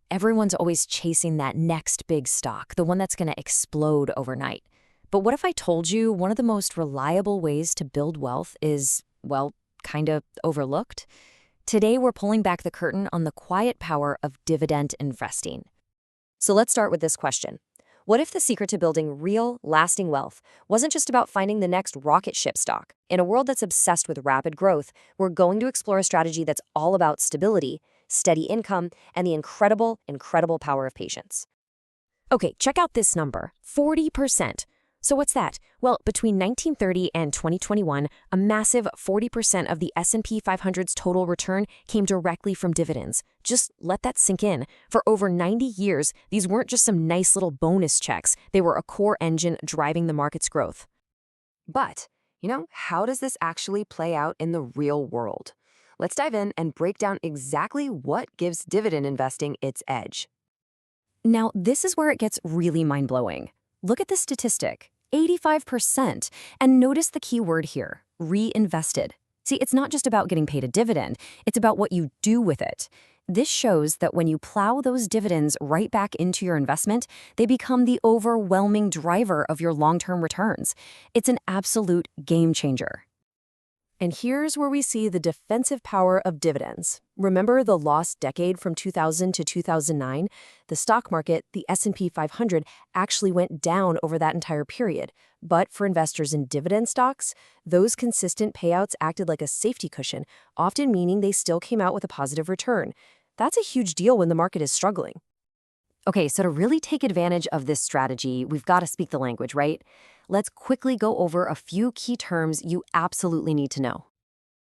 Everyone's always chasing that next big stock, the one that's going to explode overnight. But what if I told you one of the most reliable ways to build wealth is, well, kind of overlooked? Today, we're pulling back the curtain on the quiet power of dividend investing. So let's start with this question. What if the secret to building real, lasting wealth wasn't just about finding the next rocket ship stock? In a world that's obsessed with rapid growth, we're going to explore a strategy that's all about stability, steady income, and the incredible, incredible power of patience. Okay, check out this number, 40%. So what's that? Well, between 1930 and 2021, a massive 40% of the S&P 500's total return came directly from dividends. Just let that sink in. For over 90 years, these weren't just some nice little bonus checks. They were a core engine driving the market's growth. But, how does this actually play out in the real world? Let's dive in and break down exactly what gives dividend investing its edge. Now, this is where it gets really mind-blowing. Look at this statistic. 85%. And notice the key word here, reinvested. See, it's not just about getting paid a dividend, it's about what you do with it. This shows that when you plow those dividends right back into your investment, they become the overwhelming driver of your long-term returns. It's an absolute game changer. And here's where we see the defensive power of dividends. Remember the lost decade from 2000 to 2009? The stock market, the S&P 500, actually went down over that entire period. But for investors in dividend stocks, those consistent payouts acted like a safety cushion, often meaning they still came out with a positive return. That's a huge deal when the market is struggling. Okay, so to really take advantage of this strategy, we've got to speak the language, right? Let's quickly go over a few key terms you absolutely need to know.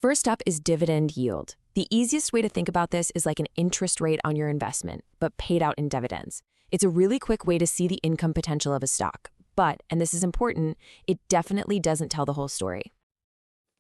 First up is dividend yield. The easiest way to think about this is like an interest rate on your investment, but paid out in dividends. It's a really quick way to see the income potential of a stock. But, and this is important, it definitely doesn't tell the whole story.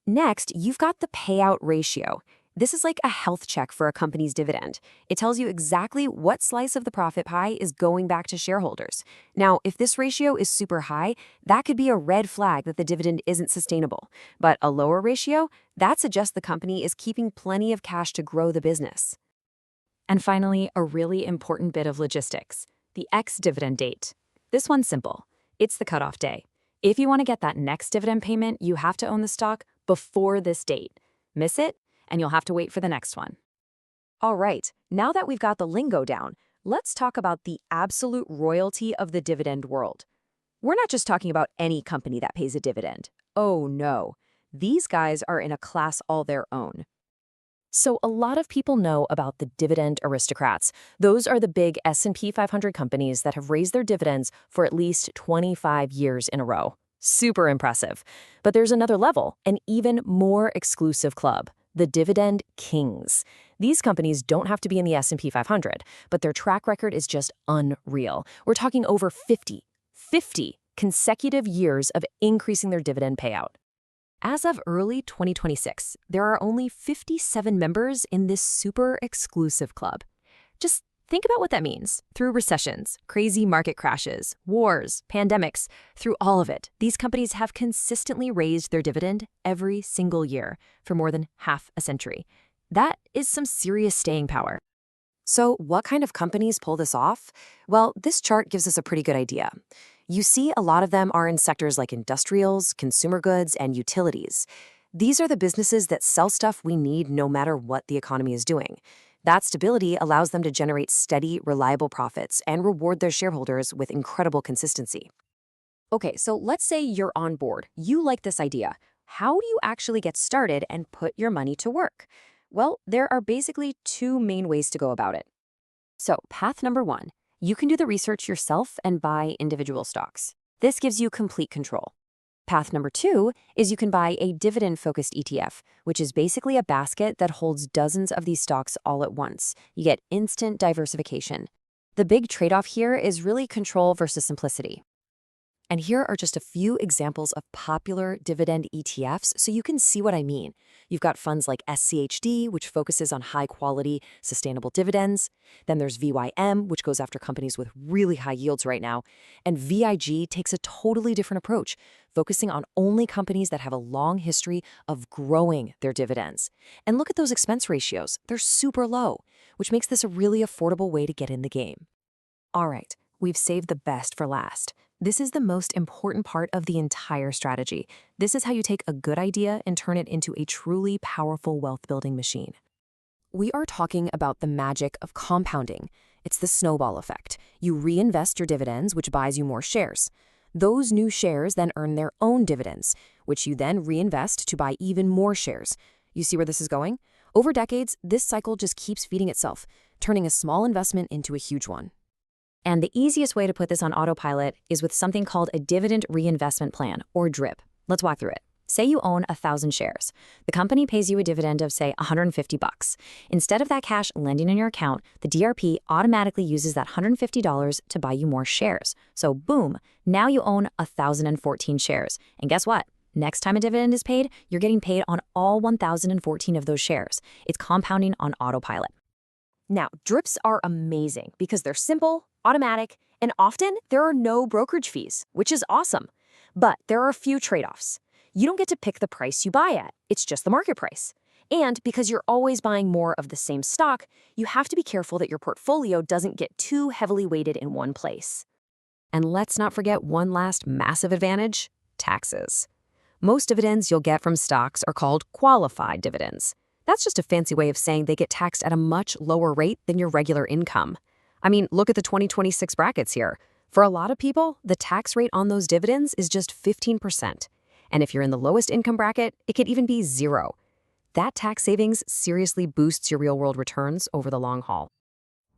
Next, you've got the payout ratio. This is like a health check for a company's dividend. It tells you exactly what slice of the profit pie is going back to shareholders. Now, if this ratio is super high, that could be a red flag that the dividend isn't sustainable. But a lower ratio, that suggests the company is keeping plenty of cash to grow the business. And finally, a really important bit of logistics, the ex-dividend date. This one's simple. It's the cutoff day. If you want to get that next dividend payment, you have to own the stock before this date. Miss it, and you'll have to wait for the next one. All right, now that we've got the lingo down, let's talk about the absolute royalty of the dividend world. We're not just talking about any company that pays a dividend. Oh no, these guys are in a class all their own. So a lot of people know about the dividend aristocrats. Those are the big S&P 500 companies that have raised their dividends for at least 25 years in a row. Super impressive. But there's another level, an even more exclusive club. The dividend kings. These companies don't have to be in the S&P 500, but their track record is just unreal. We're talking over 50 consecutive years of increasing their dividend payout. As of early 2026, there are only 57 members in this super exclusive club. Just think about what that means. Through recessions, crazy market crashes, wars, pandemics, through all of it, these companies have consistently raised their dividend every single year for more than half a century. That is some serious staying power. So what kind of companies pull this off? Well, this chart gives us a pretty good idea. You see a lot of them are in sectors like industrials, consumer goods, and utilities. These are the businesses that sell stuff we need no matter what the economy is doing. That stability allows them to generate steady, reliable profits and reward their shareholders with incredible consistency. Okay, so let's say you're on board. You like this idea. How do you actually get started and put your money to work? Well, there are basically two main ways to go about it. So, path number one, you can do the research yourself and buy individual stocks. This gives you complete control. Path number two is you can buy a dividend-focused ETF, which is basically a basket that holds dozens of these stocks all at once. You get instant diversification. The big trade-off here is really control versus simplicity. And here are just a few examples of popular dividend ETFs so you can see what I mean. You've got funds like SCHD, which focuses on high-quality, sustainable dividends. Then there's VYM, which goes after companies with really high yields right now. And VIG takes a totally different approach, focusing on only companies that have a long history of growing their dividends. And look at those expense ratios. They're super low, which makes this a really affordable way to get in the game. All right, we've saved the best for last. This is the most important part of the entire strategy. This is how you take a good idea and turn it into a truly powerful wealth-building machine. We are talking about the magic of compounding. It's the snowball effect. You reinvest your dividends, which buys you more shares. Those new shares then earn their own dividends, which you then reinvest to buy even more shares. You see where this is going? Over decades, this cycle just keeps feeding itself, turning a small investment into a huge one. And the easiest way to put this on autopilot is with something called a dividend reinvestment plan, or DRIP. Let's walk through it. Say you own 1,000 shares. The company pays you a dividend of, say, $150. Instead of that cash landing in your account, the DRP automatically uses that $150 to buy you more shares. So boom, now you own 1,014 shares. And guess what? Next time a dividend is paid, you're getting paid on all 1,014 of those shares. It's compounding on autopilot. Now, DRIPs are amazing because they're simple, automatic, and often there are no brokerage fees, which is awesome. But there are a few trade-offs. You don't get to pick the price you buy at. It's just the market price. And because you're always buying more of the same stock, you have to be careful that your portfolio doesn't get too heavily weighted in one place. And let's not forget one last massive advantage: taxes. Most dividends you'll get from stocks are called qualified dividends. That's just a fancy way of saying they get taxed at a much lower rate than your regular income. I mean, look at the 2026 brackets here. For a lot of people, the tax rate on those dividends is just 15%. And if you're in the lowest income bracket, it could even be 0. That tax savings seriously boosts your real-world returns over the long haul.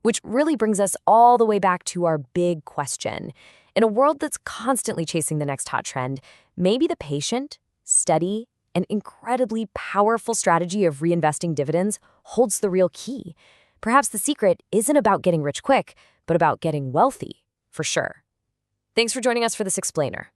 Which really brings us all the way back to our big question. In a world that's constantly chasing the next hot trend, maybe the patient, steady, and incredibly powerful strategy of reinvesting dividends holds the real key. Perhaps the secret isn't about getting rich quick, but about getting wealthy, for sure. Thanks for joining us for this explainer.